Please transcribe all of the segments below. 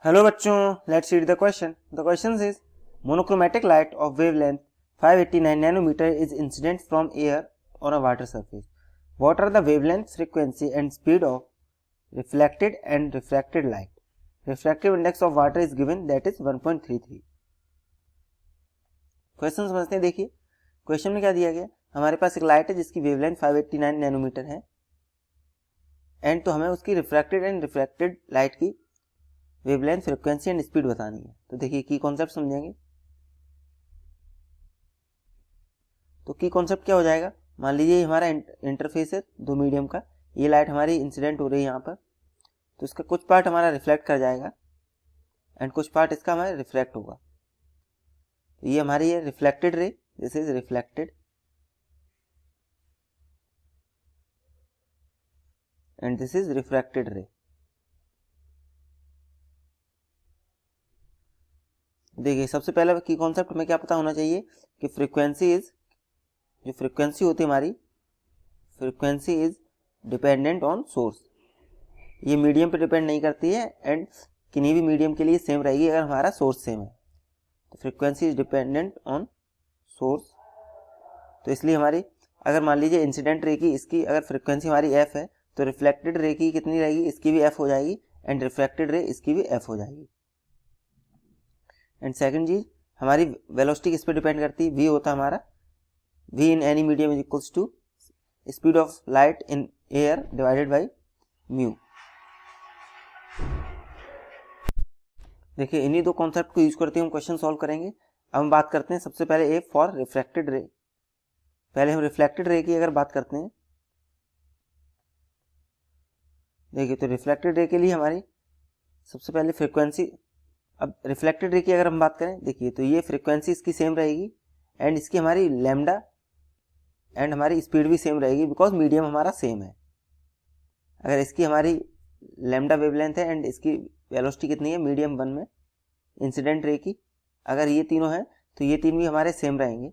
Hello बच्चों, let's read the question. The question is monochromatic light of wavelength 589 nanometer is incident from air on a water surface. What are the wavelength, frequency and speed of reflected and refracted light. Refractive index of water is given, that is 1.33. Question समझते हैं. देखिए question में क्या दिया गया. हमारे पास एक light है जिसकी वेवलेंथ 589 नैनोमीटर है एंड तो हमें उसकी रिफ्रैक्टेड एंड रिफ्रैक्टेड लाइट की वेवलेंथ, फ्रीक्वेंसी एंड स्पीड बतानी है. तो देखिए की कॉन्सेप्ट समझेंगे. तो की कॉन्सेप्ट क्या हो जाएगा. मान लीजिए हमारा इंटरफेस है दो मीडियम का. ये लाइट हमारी इंसिडेंट हो रही है यहाँ पर, तो इसका कुछ पार्ट हमारा रिफ्लेक्ट कर जाएगा एंड कुछ पार्ट इसका हमारा रिफ्लेक्ट होगा. तो ये हमारी है reflected ray, this is reflected and this is refracted रे. देखिए सबसे पहले की कॉन्सेप्ट हमें क्या पता होना चाहिए कि फ्रीक्वेंसी इज, जो फ्रीक्वेंसी होती है हमारी, frequency is dependent on source. ये मीडियम पे डिपेंड नहीं करती है एंड किन्हीं भी मीडियम के लिए सेम रहेगी अगर हमारा सोर्स सेम है. तो frequency is dependent on source. तो इसलिए हमारी अगर मान लीजिए इंसिडेंट रे की, इसकी अगर फ्रीक्वेंसी हमारी एफ है तो रिफ्लेक्टेड रे की कितनी रहेगी, इसकी भी एफ हो जाएगी एंड रिफ्लेक्टेड रे इसकी भी एफ हो जाएगी. एंड सेकंड चीज, हमारी वेलोसिटी किस पे डिपेंड करती है. वी होता है हमारा, v in any medium is equals to speed of light in air divided by mu. देखिए इन्हीं दो कॉन्सेप्ट को यूज करते हम क्वेश्चन सॉल्व करेंगे. अब हम बात करते हैं सबसे पहले ए फॉर रिफ्रैक्टेड रे. पहले हम रिफ्लेक्टेड रे की अगर बात करते हैं. देखिए तो रिफ्लेक्टेड रे के लिए हमारी सबसे पहले फ्रीक्वेंसी, अब रिफ्लेक्टेड रे की अगर हम बात करें, देखिए तो ये फ्रीक्वेंसी इसकी सेम रहेगी एंड इसकी हमारी लैम्डा एंड हमारी स्पीड भी सेम रहेगी बिकॉज मीडियम हमारा सेम है. अगर इसकी हमारी लैम्डा वेवलेंथ है एंड इसकी वेलोसिटी कितनी है मीडियम 1 में इंसिडेंट रे की, अगर ये तीनों है तो ये तीन भी हमारे सेम रहेंगे.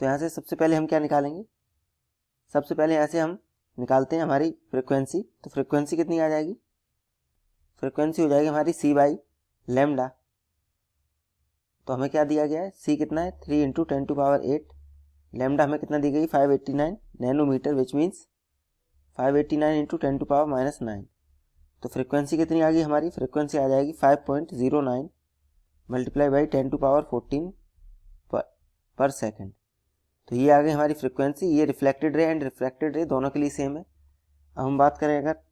तो यहाँ से सबसे पहले हम क्या निकालेंगे, सबसे पहले यहाँ से हम निकालते हैं हमारी फ्रीक्वेंसी. तो फ्रीक्वेंसी कितनी आ जाएगी, फ्रीक्वेंसी हो जाएगी हमारी सी बाई लैम्डा. तो हमें क्या दिया गया है, सी कितना है 3 × 10⁸. लैम्डा हमें कितना दी गई 589 नैनोमीटर, विच मीन्स 589 × 10⁻⁹. तो फ्रीक्वेंसी कितनी आ गई हमारी, फ्रीक्वेंसी आ जाएगी 5.09 मल्टीप्लाई बाई 10⁻14 पर सेकेंड. तो ये आ गई हमारी फ्रीक्वेंसी. ये रिफ्लेक्टेड रे एंड रिफ्रैक्टेड रे दोनों के लिए सेम है. अब हम बात करें अगर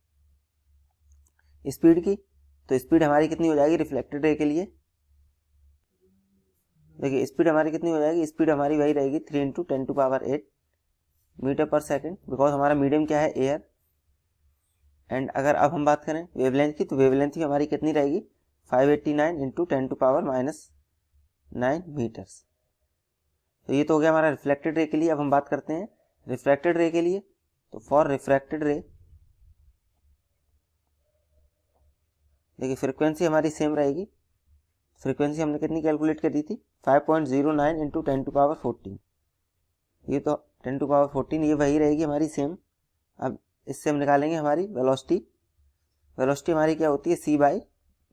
स्पीड की, तो स्पीड हमारी कितनी हो जाएगी रिफ्लेक्टेड रे के लिए. देखिए स्पीड हमारी कितनी हो जाएगी, स्पीड हमारी वही रहेगी 3 × 10⁸ मीटर पर सेकेंड, बिकॉज हमारा मीडियम क्या है एयर. एंड अगर अब हम बात करें वेवलेंथ की, तो वेवलेंथ भी हमारी कितनी रहेगी 589 × 10⁻⁹ मीटर्स. तो ये तो हो गया हमारा रिफ्लेक्टेड रे के लिए. अब हम बात करते हैं रिफ्रैक्टेड रे के लिए. तो फॉर रिफ्रैक्टेड रे देखिए फ्रीक्वेंसी हमारी सेम रहेगी. फ्रीक्वेंसी हमने कितनी कैलकुलेट कर दी थी 5.09 × 10⁻14. ये तो 10⁻14 ये वही रहेगी हमारी सेम. अब इससे हम निकालेंगे हमारी वेलोसिटी. वेलोसिटी हमारी क्या होती है c बाई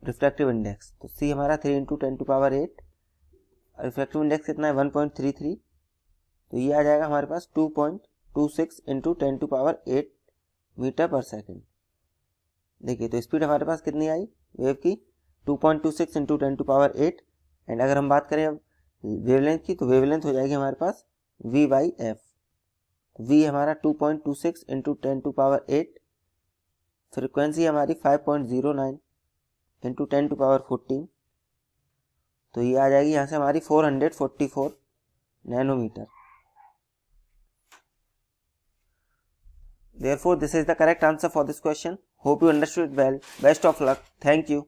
रिफ्रैक्टिव इंडेक्स. तो c हमारा 3 × 10⁸, रिफ्रैक्टिव इंडेक्स कितना है 1.33. तो ये आ जाएगा हमारे पास 2.26 × 10⁸ मीटर पर सेकेंड. देखिए तो स्पीड हमारे पास कितनी आई वेव की 2.26 × 10⁸. एंड अगर हम बात करें अब वेवलेंथ की, तो वेवलेंथ हो जाएगी हमारे पास v बाई एफ. v हमारा 2.26 × 10⁸. फ्रीक्वेंसी हमारी 5.09 × 10⁻14. तो ये आ जाएगी यहाँ से हमारी 444 nanometre. Therefore, this is the correct answer for this question. Hope you understood well. Best of luck. Thank you.